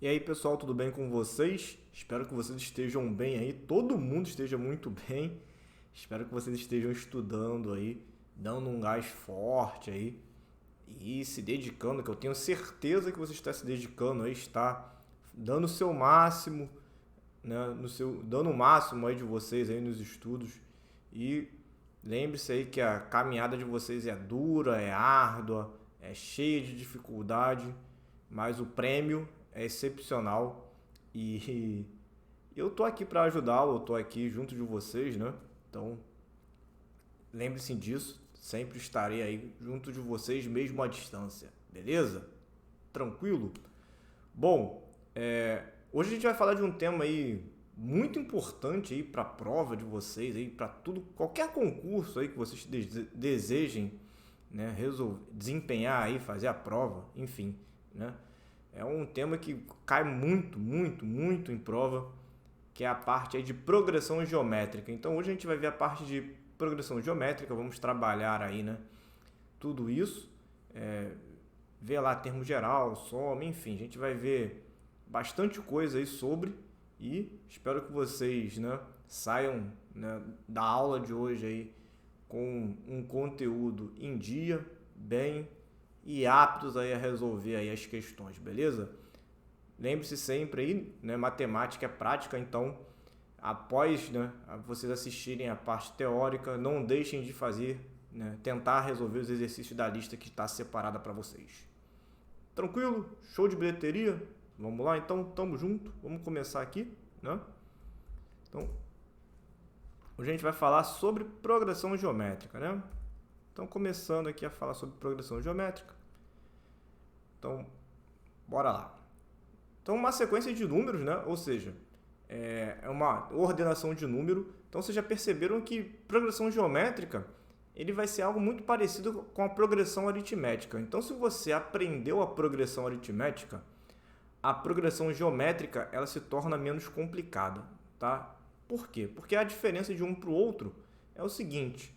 E aí, pessoal, tudo bem com vocês? Espero que vocês estejam bem aí, todo mundo esteja muito bem. Espero que vocês estejam estudando aí, dando um gás forte aí e se dedicando, que eu tenho certeza que você está se dedicando aí, está dando o seu máximo, né, dando o máximo aí de vocês aí nos estudos. E lembre-se aí que a caminhada de vocês é dura, é árdua, é cheia de dificuldade, mas o prêmio é excepcional e eu tô aqui para ajudá-lo, eu tô aqui junto de vocês, né? Então, lembre-se disso, sempre estarei aí junto de vocês, mesmo à distância, beleza? Tranquilo? Bom, hoje a gente vai falar de um tema aí muito importante aí para a prova de vocês, aí para tudo, qualquer concurso aí que vocês desejem, né, desempenhar aí, fazer a prova, enfim, né? É um tema que cai muito, muito, muito em prova, que é a parte aí de progressão geométrica. Então hoje a gente vai ver a parte de progressão geométrica, vamos trabalhar aí, né, tudo isso, ver lá termo geral, soma, enfim, a gente vai ver bastante coisa aí sobre e espero que vocês, né, saiam, né, da aula de hoje aí com um conteúdo em dia, bem e aptos aí a resolver aí as questões, beleza? Lembre-se sempre aí, né, matemática é prática, então após, né, vocês assistirem a parte teórica, não deixem de fazer, né, tentar resolver os exercícios da lista que está separada para vocês. Tranquilo? Show de bilheteria? Vamos lá, então, tamo junto. Vamos começar aqui, né? Então, hoje a gente vai falar sobre progressão geométrica, né? Então, começando aqui a falar sobre progressão geométrica. Então, bora lá. Então, uma sequência de números, né? Ou seja, é uma ordenação de número. Então, vocês já perceberam que progressão geométrica ele vai ser algo muito parecido com a progressão aritmética. Então, se você aprendeu a progressão aritmética, a progressão geométrica ela se torna menos complicada, tá? Por quê? Porque a diferença de um para o outro é o seguinte: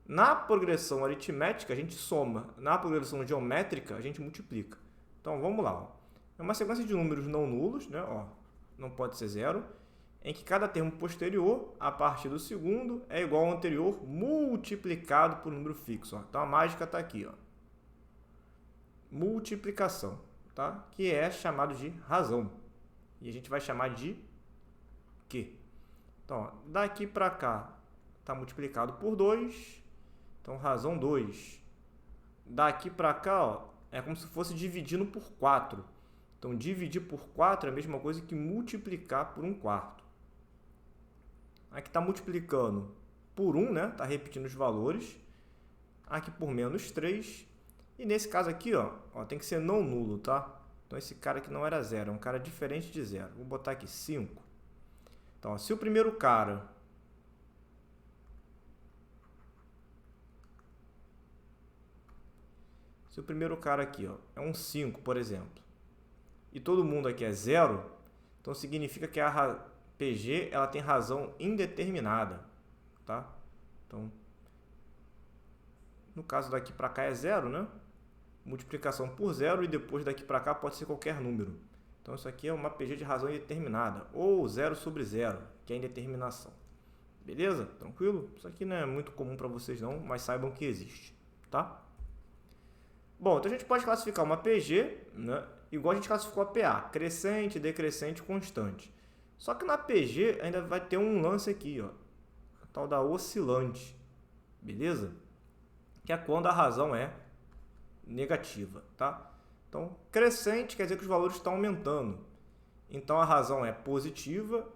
na progressão aritmética a gente soma, na progressão geométrica a gente multiplica. Então vamos lá, ó. É uma sequência de números não nulos, né? Ó, não pode ser zero, em que cada termo posterior a partir do segundo é igual ao anterior multiplicado por um número fixo. Ó. Então a mágica está aqui, ó. Multiplicação, tá? Que é chamado de razão. E a gente vai chamar de quê? Então, ó, daqui para cá está multiplicado por 2. Então, razão 2. Daqui para cá, ó, é como se fosse dividindo por 4. Então, dividir por 4 é a mesma coisa que multiplicar por 1/4. Aqui está multiplicando por 1, né? Está repetindo os valores. Aqui por menos 3. E nesse caso aqui, ó, tem que ser não nulo, tá? Então, esse cara aqui não era zero, é um cara diferente de zero. Vou botar aqui 5. Então, ó, se o primeiro cara aqui, ó, é um 5, por exemplo, e todo mundo aqui é zero, então significa que a PG ela tem razão indeterminada, tá? Então, no caso daqui para cá é zero, né? Multiplicação por zero e depois daqui para cá pode ser qualquer número. Então, isso aqui é uma PG de razão indeterminada, ou zero sobre zero, que é a indeterminação. Beleza? Tranquilo? Isso aqui não é muito comum para vocês não, mas saibam que existe, tá? Bom, então a gente pode classificar uma PG, né, igual a gente classificou a PA, crescente, decrescente, constante. Só que na PG ainda vai ter um lance aqui, ó, a tal da oscilante, beleza? Que é quando a razão é negativa, tá? Então, crescente quer dizer que os valores estão aumentando. Então, a razão é positiva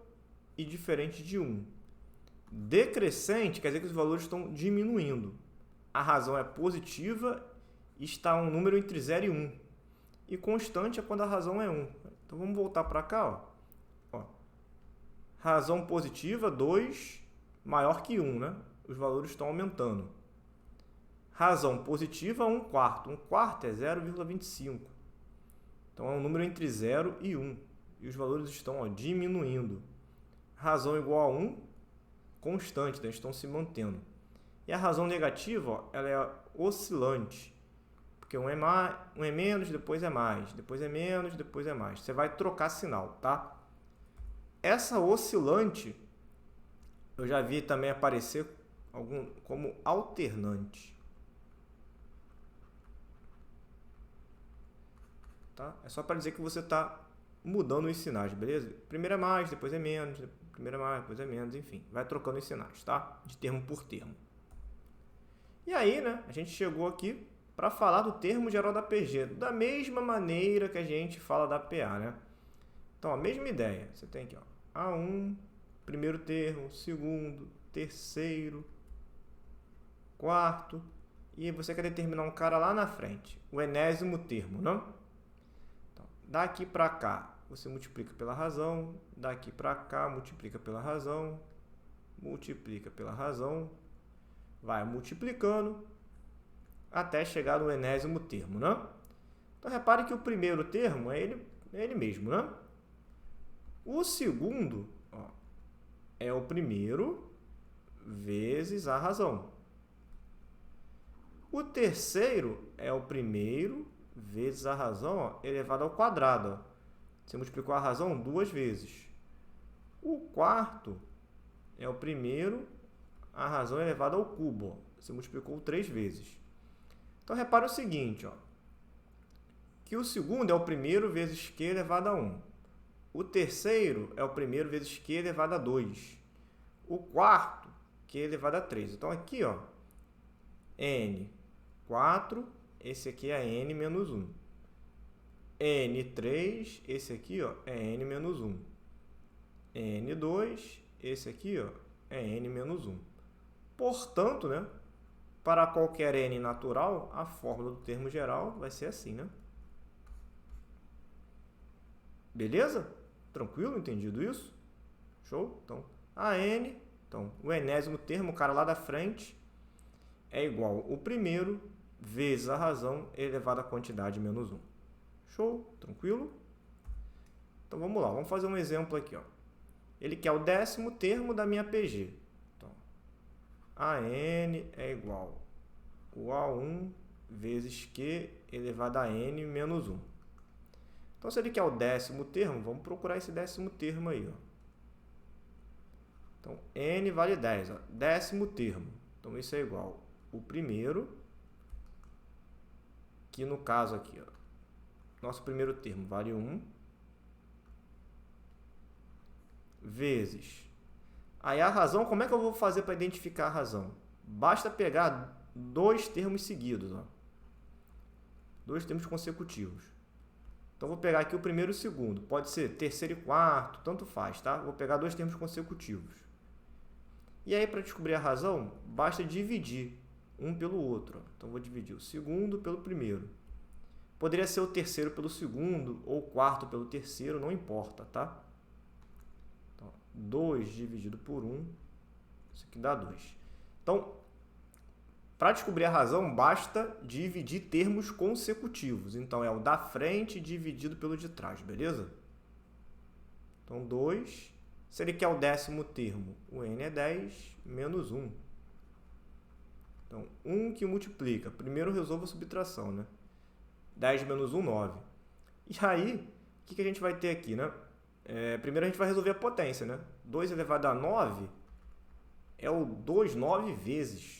e diferente de 1. Decrescente quer dizer que os valores estão diminuindo. A razão é positiva e está um número entre 0 e 1. E constante é quando a razão é 1. Então, vamos voltar para cá, ó. Razão positiva, 2, maior que 1, né? Os valores estão aumentando. Razão positiva, 1/4. 1/4 é 0,25. Então, é um número entre 0 e 1. E os valores estão, ó, diminuindo. Razão igual a 1, constante, então, estão se mantendo. E a razão negativa, ó, ela é oscilante, Porque um é menos, depois é mais, depois é menos, depois é mais. Você vai trocar sinal, tá? Essa oscilante, eu já vi também aparecer como alternante. Tá? É só para dizer que você está mudando os sinais, beleza? Primeiro é mais, depois é menos, primeiro é mais, depois é menos, enfim. Vai trocando os sinais, tá? De termo por termo. E aí, né, a gente chegou aqui para falar do termo geral da PG, da mesma maneira que a gente fala da PA, né? Então, a mesma ideia. Você tem aqui, ó, A1, primeiro termo, segundo, terceiro, quarto, e você quer determinar um cara lá na frente, o enésimo termo, não? Então, daqui para cá, você multiplica pela razão, daqui para cá, multiplica pela razão, vai multiplicando até chegar no enésimo termo, né? Então, repare que o primeiro termo é ele mesmo, né? O segundo, ó, é o primeiro vezes a razão. O terceiro é o primeiro vezes a razão, ó, elevado ao quadrado. Ó. Você multiplicou a razão 2 vezes. O quarto é o primeiro a razão elevada ao cubo. Ó. Você multiplicou 3 vezes. Então, repara o seguinte, ó, que o segundo é o primeiro vezes q elevado a 1. O terceiro é o primeiro vezes q elevado a 2. O quarto, q elevado a 3. Então, aqui, ó, N4, esse aqui é N menos 1. N3, esse aqui, ó, é N menos 1. N2, esse aqui, ó, é N menos 1. Portanto, né, para qualquer N natural, a fórmula do termo geral vai ser assim, né? Beleza? Tranquilo? Entendido isso? Show? Então, a N, então, o enésimo termo, o cara lá da frente, é igual o primeiro vezes a razão elevado à quantidade menos 1. Show? Tranquilo? Então, vamos lá. Vamos fazer um exemplo aqui. Ó. Ele quer o 10º termo da minha PG. Então, AN é igual o A1 vezes Q elevado a N menos 1. Então, se ele quer o 10º termo, vamos procurar esse 10º termo aí. Ó. Então, N vale 10. Ó. 10º termo. Então, isso é igual o primeiro, que no caso aqui, ó, nosso primeiro termo vale 1, vezes. Aí a razão, como é que eu vou fazer para identificar a razão? Basta pegar 2 termos seguidos, ó. 2 termos consecutivos. Então, vou pegar aqui o primeiro e o segundo. Pode ser terceiro e quarto, tanto faz, tá? Vou pegar 2 termos consecutivos. E aí, para descobrir a razão, basta dividir um pelo outro. Ó. Então, vou dividir o segundo pelo primeiro. Poderia ser o terceiro pelo segundo ou o quarto pelo terceiro, não importa, tá? Então, 2 dividido por 1, isso aqui dá 2. Então, para descobrir a razão, basta dividir termos consecutivos. Então, é o da frente dividido pelo de trás, beleza? Então, 2. Se ele quer o 10º termo, o N é 10 menos 1. Então, 1 que multiplica. Primeiro resolva a subtração, né? 10 menos 1, 9. E aí, o que a gente vai ter aqui, né? Primeiro a gente vai resolver a potência, né? 2 elevado a 9 é o 2 9 vezes.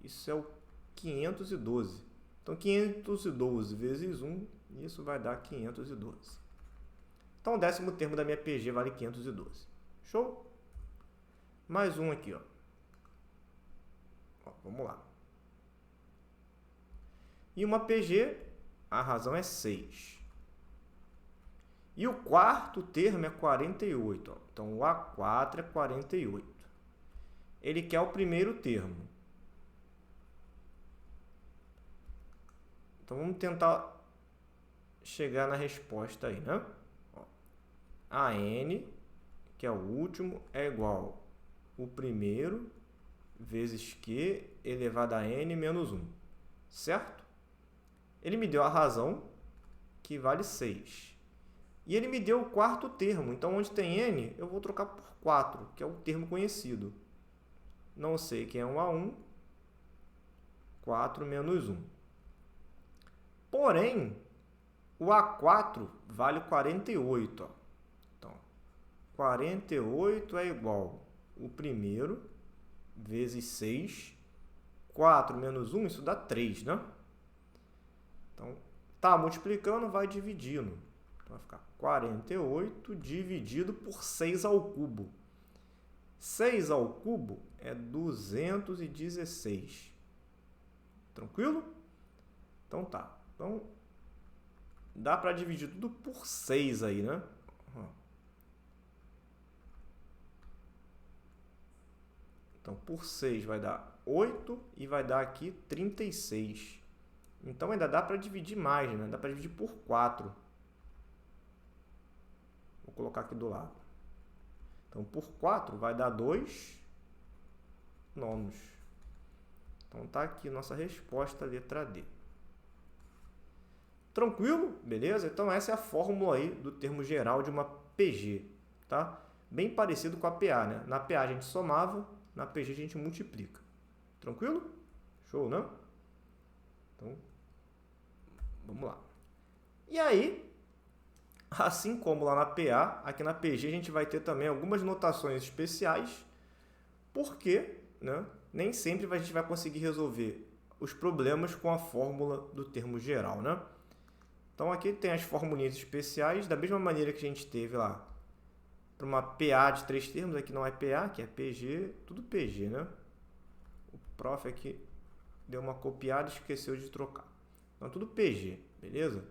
Isso é o 512. Então, 512 vezes 1, isso vai dar 512. Então, o 10º termo da minha PG vale 512. Show? Mais um aqui, ó. Vamos lá. E uma PG, a razão é 6. E o quarto termo é 48. Ó. Então, o A4 é 48. Ele quer o primeiro termo. Então, vamos tentar chegar na resposta aí, né? Ó. A N, que é o último, é igual o primeiro vezes Q elevado a N menos 1. Certo? Ele me deu a razão, que vale 6. E ele me deu o quarto termo. Então, onde tem N, eu vou trocar por 4, que é o termo conhecido. Não sei quem é um A1. 4 menos 1. Porém, o A4 vale 48. Ó. Então, 48 é igual o primeiro vezes 6. 4 menos 1, isso dá 3, né? Então, tá multiplicando, vai dividindo. Então, vai ficar 48 dividido por 6 ao cubo. 6 ao cubo é 216. Tranquilo? Então, tá. Então, dá para dividir tudo por 6 aí, né? Então, por 6 vai dar 8 e vai dar aqui 36. Então, ainda dá para dividir mais, né? Dá para dividir por 4. Vou colocar aqui do lado. Então, por 4 vai dar 2 nonos. Então, tá aqui nossa resposta, letra D. Tranquilo? Beleza? Então, essa é a fórmula aí do termo geral de uma PG, tá? Bem parecido com a PA, né? Na PA a gente somava, na PG a gente multiplica. Tranquilo? Show, né? Então, vamos lá. E aí, assim como lá na PA, aqui na PG a gente vai ter também algumas notações especiais, porque, né, nem sempre a gente vai conseguir resolver os problemas com a fórmula do termo geral, né? Então, aqui tem as formulinhas especiais, da mesma maneira que a gente teve lá para uma PA de 3 termos, aqui não é PA, que é PG, tudo PG, né? O prof aqui deu uma copiada e esqueceu de trocar. Então, tudo PG, beleza?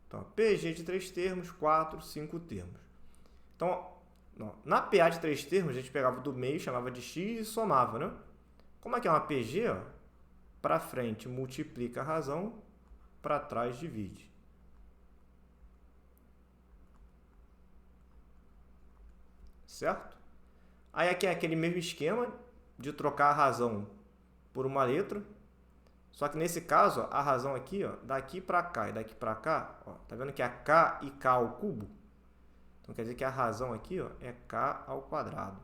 Então, PG de 3 termos, 4, 5 termos. Então, na PA de 3 termos, a gente pegava do meio, chamava de x e somava, né? Como é que é uma PG? Para frente multiplica a razão, para trás divide. Certo? Aí aqui é aquele mesmo esquema de trocar a razão por uma letra. Só que nesse caso, a razão aqui, ó, daqui para cá e daqui para cá, ó, tá vendo que é k e k ao cubo? Então quer dizer que a razão aqui, ó, é k ao quadrado.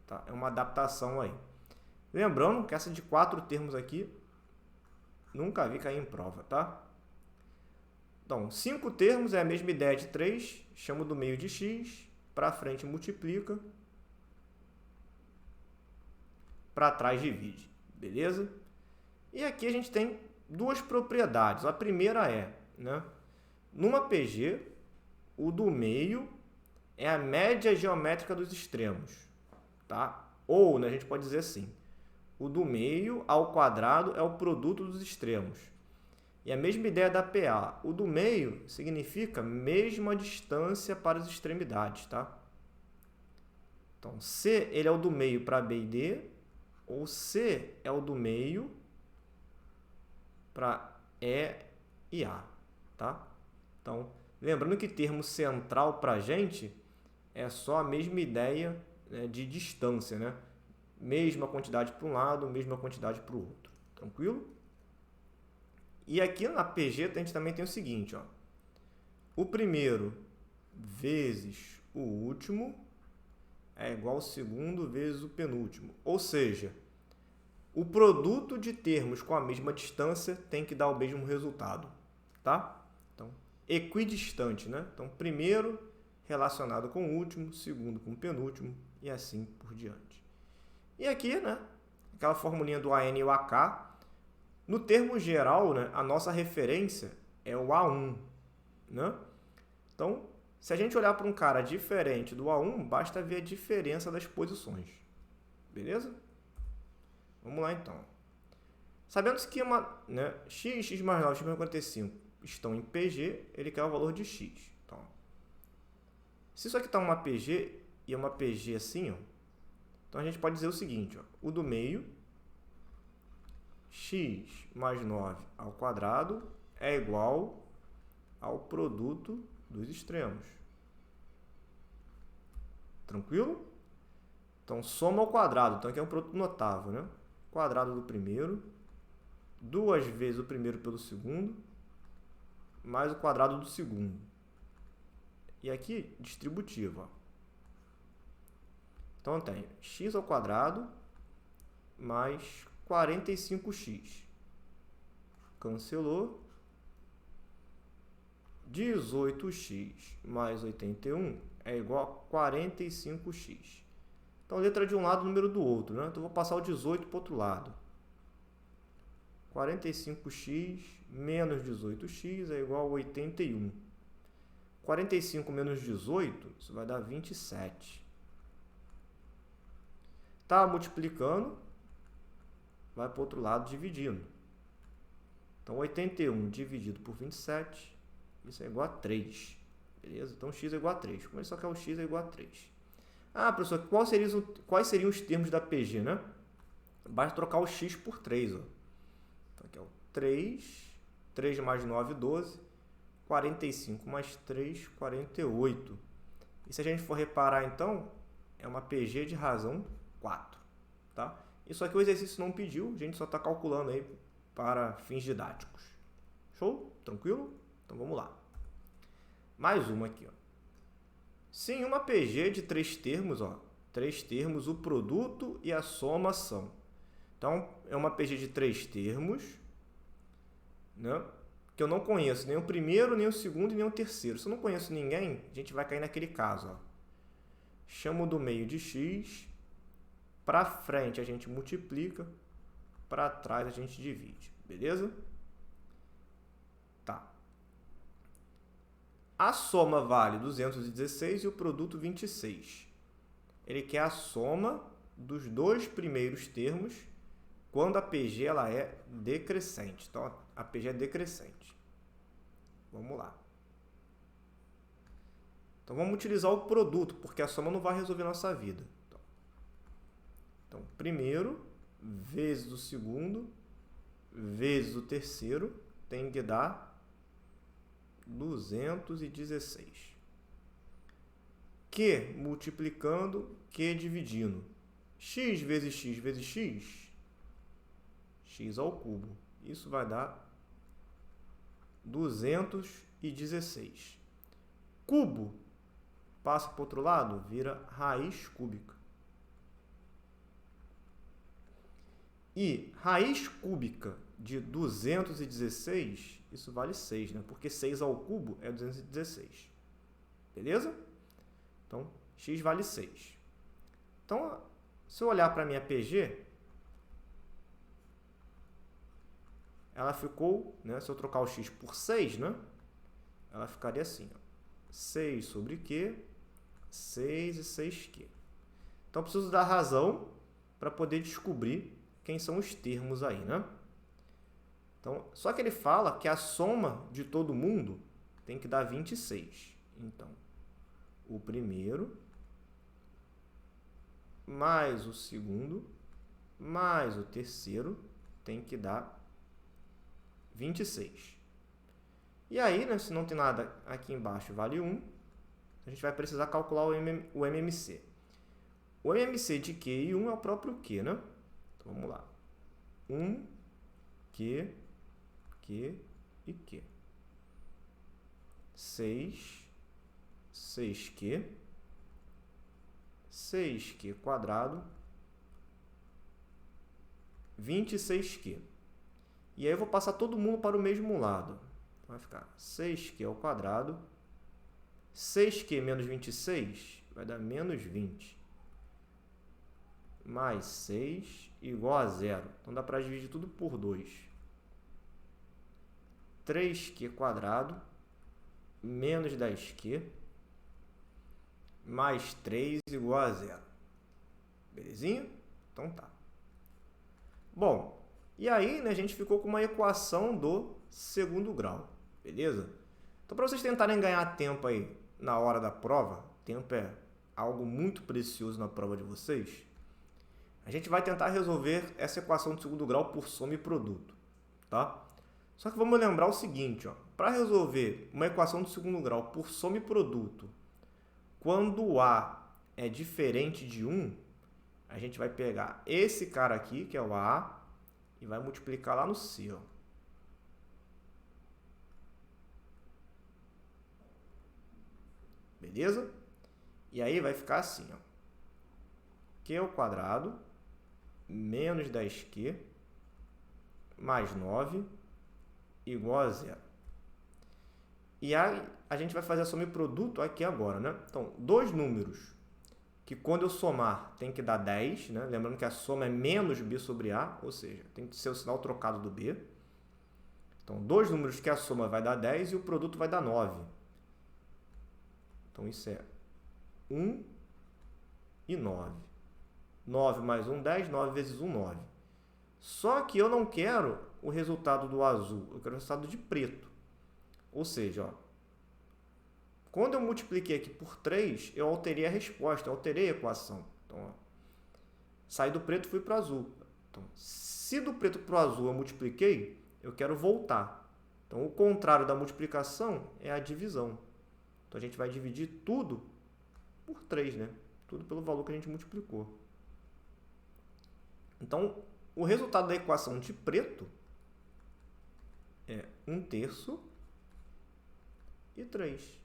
Tá? É uma adaptação aí. Lembrando que essa de 4 termos aqui, nunca vi cair em prova, tá? Então, 5 termos é a mesma ideia de 3, chamo do meio de x, para frente multiplica, para trás divide, beleza? E aqui a gente tem duas propriedades. A primeira é, né, numa PG, o do meio é a média geométrica dos extremos, tá? Ou, né, a gente pode dizer assim, o do meio ao quadrado é o produto dos extremos. E a mesma ideia da PA, o do meio significa mesma distância para as extremidades, tá? Então, C ele é o do meio para B e D, ou C é o do meio para E e A, tá? Então, lembrando que termo central para a gente é só a mesma ideia, né, de distância, né? Mesma quantidade para um lado, mesma quantidade para o outro. Tranquilo? E aqui na PG a gente também tem o seguinte, ó. O primeiro vezes o último é igual ao segundo vezes o penúltimo. Ou seja, o produto de termos com a mesma distância tem que dar o mesmo resultado, tá? Então, equidistante, né? Então, primeiro relacionado com o último, segundo com o penúltimo e assim por diante. E aqui, né, aquela formulinha do AN e o AK. No termo geral, né, a nossa referência é o A1, né? Então, se a gente olhar para um cara diferente do A1, basta ver a diferença das posições. Beleza? Vamos lá, então. Sabendo que x, x mais 9, x mais 45 estão em PG, ele quer o valor de x. Então, se isso aqui está uma PG e uma PG assim, ó, então a gente pode dizer o seguinte, ó, o do meio, x mais 9 ao quadrado é igual ao produto dos extremos. Tranquilo? Então, soma ao quadrado. Então, aqui é um produto notável, né? Quadrado do primeiro, 2 vezes o primeiro pelo segundo, mais o quadrado do segundo. E aqui, distributivo. Ó. Então, tem x ao quadrado mais 45x. Cancelou. 18x mais 81 é igual a 45x. Então, letra de um lado, número do outro, né? Então, vou passar o 18 para o outro lado. 45x menos 18x é igual a 81. 45 menos 18, isso vai dar 27. Tá multiplicando, vai para o outro lado dividindo. Então, 81 dividido por 27, isso é igual a 3. Beleza? Então, x é igual a 3. Como ele só quer o x é igual a 3. Ah, professor, quais seriam os termos da PG, né? Basta trocar o x por 3. Ó. Então, aqui é o 3. 3 mais 9, 12. 45 mais 3, 48. E se a gente for reparar, então, é uma PG de razão 4. Tá? Isso aqui o exercício não pediu, a gente só está calculando aí para fins didáticos. Show? Tranquilo? Então, vamos lá. Mais uma aqui. Ó. Se em uma PG de 3 termos, ó, 3 termos, o produto e a soma são. Então, é uma PG de 3 termos, né? Que eu não conheço nem o primeiro, nem o segundo e nem o terceiro. Se eu não conheço ninguém, a gente vai cair naquele caso. Ó. Chamo do meio de x, para frente a gente multiplica, para trás a gente divide. Beleza? Tá. A soma vale 216 e o produto 26. Ele quer a soma dos dois primeiros termos quando a PG ela é decrescente. Então, a PG é decrescente. Vamos lá. Então, vamos utilizar o produto, porque a soma não vai resolver a nossa vida. Então, primeiro vezes o segundo vezes o terceiro tem que dar 216. Q multiplicando, Q dividindo. X vezes x vezes x, x ao cubo. Isso vai dar 216. Cubo passa para o outro lado, vira raiz cúbica. E raiz cúbica de 216, isso vale 6, né? Porque 6 ao cubo é 216. Beleza? Então, x vale 6. Então, se eu olhar para a minha PG, ela ficou, né? Se eu trocar o x por 6, né? Ela ficaria assim, ó. 6 sobre Q, 6 e 6Q. Então, eu preciso dar razão para poder descobrir quem são os termos aí, né? Então, só que ele fala que a soma de todo mundo tem que dar 26. Então, o primeiro mais o segundo mais o terceiro tem que dar 26. E aí, né, se não tem nada aqui embaixo, vale 1, a gente vai precisar calcular o MMC. O MMC de Q e 1 é o próprio Q, né? Então, vamos lá. 1, Q e Q. 6, 6Q, 6Q quadrado, 26Q. E aí eu vou passar todo mundo para o mesmo lado. Vai ficar 6Q ao quadrado, 6Q menos 26 vai dar menos 20. Mais 6 igual a 0. Então, dá para dividir tudo por 2. 3Q quadrado menos 10Q mais 3 igual a 0. Belezinha? Então, tá. Bom, e aí, né, a gente ficou com uma equação do segundo grau. Beleza? Então, para vocês tentarem ganhar tempo aí na hora da prova, tempo é algo muito precioso na prova de vocês, a gente vai tentar resolver essa equação de segundo grau por soma e produto, tá? Só que vamos lembrar o seguinte, ó, para resolver uma equação de segundo grau por soma e produto, quando o A é diferente de 1, a gente vai pegar esse cara aqui, que é o A, e vai multiplicar lá no C, ó. Beleza? E aí vai ficar assim, ó. Q ao quadrado menos 10Q mais 9 igual a 0. E aí a gente vai fazer a soma e produto aqui agora, né? Então, dois números que quando eu somar tem que dar 10, né? Lembrando que a soma é menos B sobre A, ou seja, tem que ser o sinal trocado do B. Então, dois números que a soma vai dar 10 e o produto vai dar 9. Então, isso é 1 e 9. 9 mais 1, 10. 9 vezes 1, 9. Só que eu não quero o resultado do azul, eu quero o resultado de preto. Ou seja, ó, quando eu multipliquei aqui por 3, eu alterei a resposta, eu alterei a equação. Então, ó, saí do preto e fui para o azul. Então, se do preto para o azul eu multipliquei, eu quero voltar. Então, o contrário da multiplicação é a divisão. Então, a gente vai dividir tudo por 3, né? Tudo pelo valor que a gente multiplicou. Então, o resultado da equação de preto é 1/3 e 3.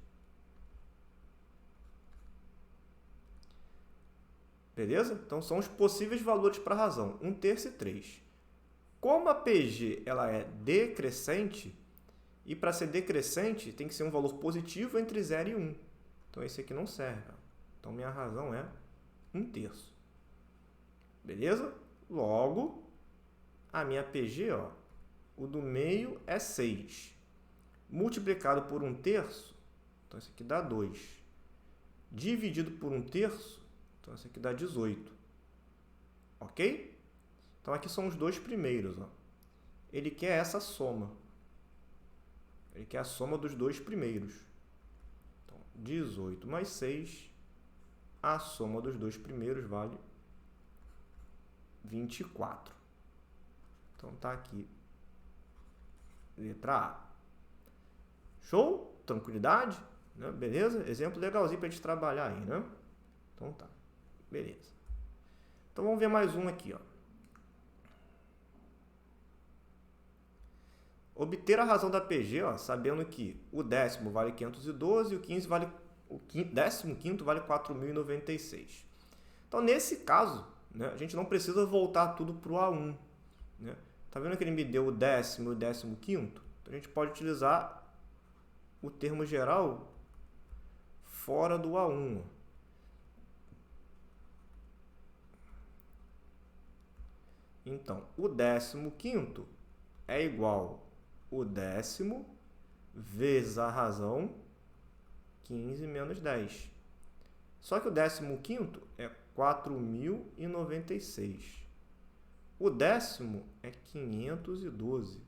Beleza? Então, são os possíveis valores para a razão, 1/3 e 3. Como a PG ela é decrescente, e para ser decrescente tem que ser um valor positivo entre 0 e 1. Então, esse aqui não serve. Então, minha razão é 1/3. Beleza? Logo, a minha PG, ó, o do meio é 6. Multiplicado por 1/3, então isso aqui dá 2. Dividido por 1/3, então isso aqui dá 18. Ok? Então, aqui são os dois primeiros. Ó. Ele quer essa soma. Ele quer a soma dos dois primeiros. Então, 18 mais 6, a soma dos dois primeiros vale 24. Então, tá aqui. Letra A. Show? Tranquilidade? Né? Beleza? Exemplo legalzinho para a gente trabalhar aí, né? Então, tá. Beleza. Então, vamos ver mais um aqui, ó. Obter a razão da PG, ó, sabendo que o décimo vale 512 e o 15 vale, o 15º vale 4.096. Então, nesse caso, né, a gente não precisa voltar tudo para o A1. Né? Tá vendo que ele me deu o décimo e o 15º? Então, a gente pode utilizar o termo geral fora do A1. Então, o 15º é igual o décimo vezes a razão 15 menos 10. Só que o 15º é 4.096. O décimo é 512.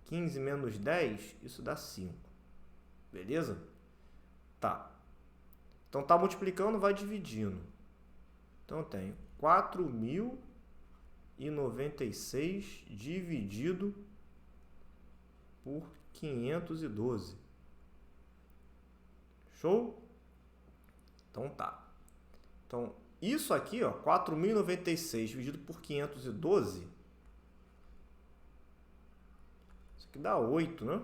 15 menos 10, isso dá 5. Beleza? Tá. Então, tá multiplicando, vai dividindo. Então, eu tenho 4.096 dividido por 512. Show? Então, tá. Então, isso aqui, ó, 4.096 dividido por 512, isso aqui dá 8, né?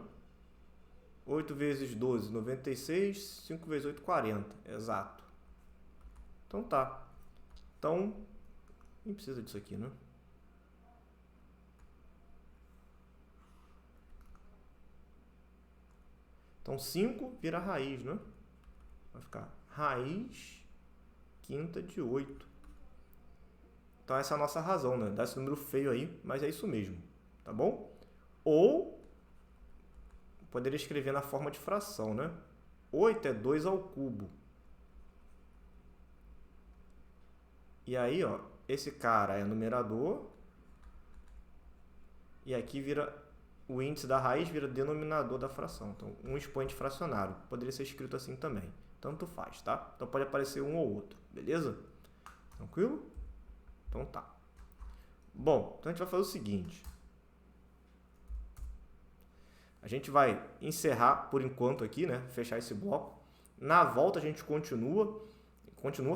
8 vezes 12, 96, 5 vezes 8, 40, exato. Então, tá. Então, nem precisa disso aqui, né? Então, 5 vira raiz, né? Vai ficar raiz quinta de 8. Então, essa é a nossa razão, né? Dá esse número feio aí, mas é isso mesmo, tá bom? Ou, poderia escrever na forma de fração, né? 8 é 2 ao cubo. E aí, ó, esse cara é numerador. E aqui vira o índice da raiz, vira denominador da fração. Então, um expoente fracionário. Poderia ser escrito assim também. Tanto faz, tá? Então, pode aparecer um ou outro. Beleza? Tranquilo? Então, tá. Bom, então a gente vai fazer o seguinte. A gente vai encerrar por enquanto aqui, né? Fechar esse bloco. Na volta, a gente continua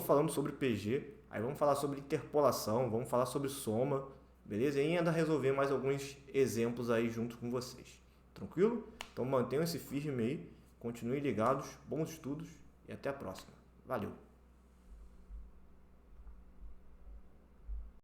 falando sobre PG. Aí vamos falar sobre interpolação, vamos falar sobre soma, beleza? E ainda resolver mais alguns exemplos aí junto com vocês. Tranquilo? Então mantenham-se firme aí, continuem ligados, bons estudos e até a próxima. Valeu!